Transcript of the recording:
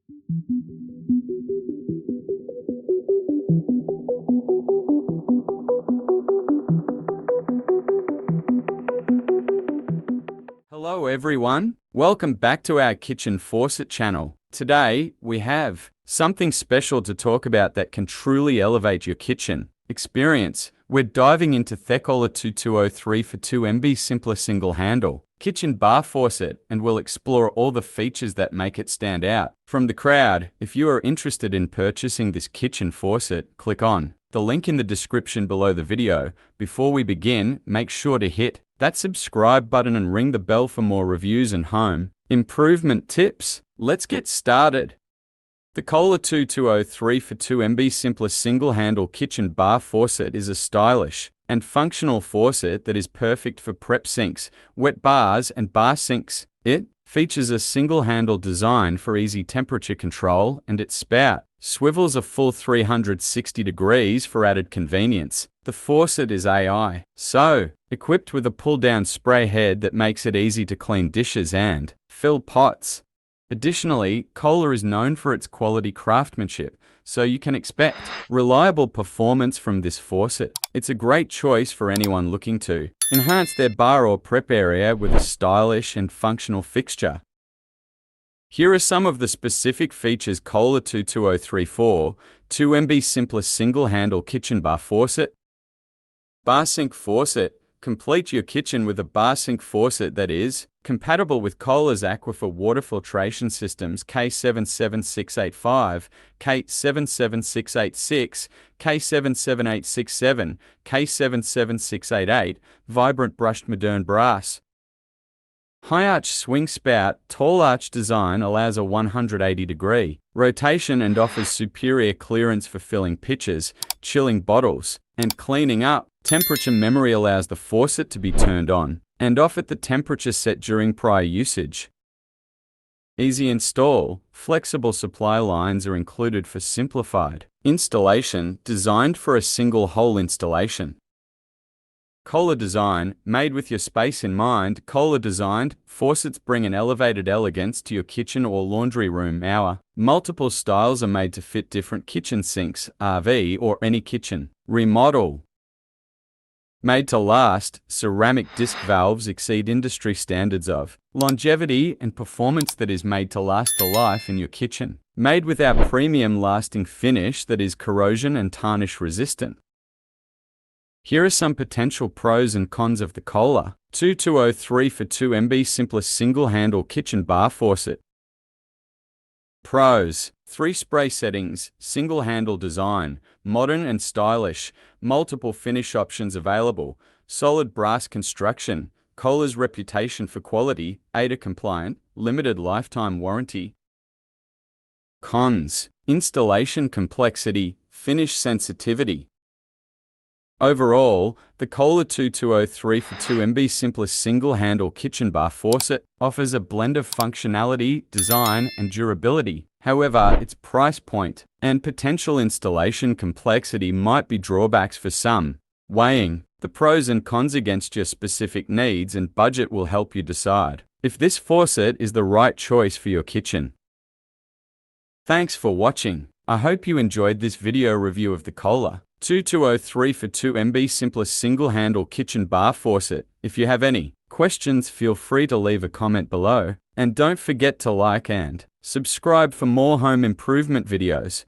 Hello everyone, welcome back to our kitchen faucet channel. Today we have something special to talk about that can truly elevate your kitchen experience. We're diving into Kohler 2203 for 2MB Simplice Single Handle Kitchen Bar Faucet, and we'll explore all the features that make it stand out from the crowd. If you are interested in purchasing this kitchen faucet, click on the link in the description below the video. Before we begin, make sure to hit that subscribe button and ring the bell for more reviews and home improvement tips. Let's get started. The Kohler 2203 for 2MB Simplice Single Handle Kitchen Bar Faucet is a stylish and functional faucet that is perfect for prep sinks, wet bars, and bar sinks. It features a single handle design for easy temperature control, and its spout swivels a full 360 degrees for added convenience. The faucet is so equipped with a pull-down spray head that makes it easy to clean dishes and fill pots. Additionally, Kohler is known for its quality craftsmanship, so you can expect reliable performance from this faucet. It's a great choice for anyone looking to enhance their bar or prep area with a stylish and functional fixture. Here are some of the specific features Kohler 2203 for 2MB Simplice Single Handle Kitchen Bar Faucet. Bar Sink Faucet. Complete your kitchen with a bar sink faucet that is compatible with Kohler's Aquifer water filtration systems K77685, K77686, K77867, K77688, vibrant brushed modern brass. High arch swing spout. Tall arch design allows a 180-degree rotation and offers superior clearance for filling pitchers, chilling bottles, and cleaning up. Temperature memory allows the faucet to be turned on and off at the temperature set during prior usage. Easy install. Flexible supply lines are included for simplified installation, designed for a single hole installation. Kohler design. Made with your space in mind, Kohler designed faucets bring an elevated elegance to your kitchen or laundry room. Our multiple styles are made to fit different kitchen sinks, RV, or any kitchen remodel. Made to last. Ceramic disc valves exceed industry standards of longevity and performance that is made to last the life in your kitchen. Made with our premium lasting finish that is corrosion and tarnish resistant. Here are some potential pros and cons of the Kohler 2203 for 2MB Simplice Single Handle Kitchen Bar Faucet. Pros: 3 spray settings, single handle design, modern and stylish, multiple finish options available, solid brass construction, Kohler's reputation for quality, ADA compliant, limited lifetime warranty. Cons: installation complexity, finish sensitivity. Overall, the Kohler 2203 for 2MB Simplice Single Handle Kitchen Bar Faucet offers a blend of functionality, design, and durability. However, its price point and potential installation complexity might be drawbacks for some. Weighing the pros and cons against your specific needs and budget will help you decide if this faucet is the right choice for your kitchen. Thanks for watching. I hope you enjoyed this video review of the Kohler 2203 for 2MB Simplice Single Handle Kitchen Bar Faucet. If you have any questions, feel free to leave a comment below. And don't forget to like and subscribe for more home improvement videos.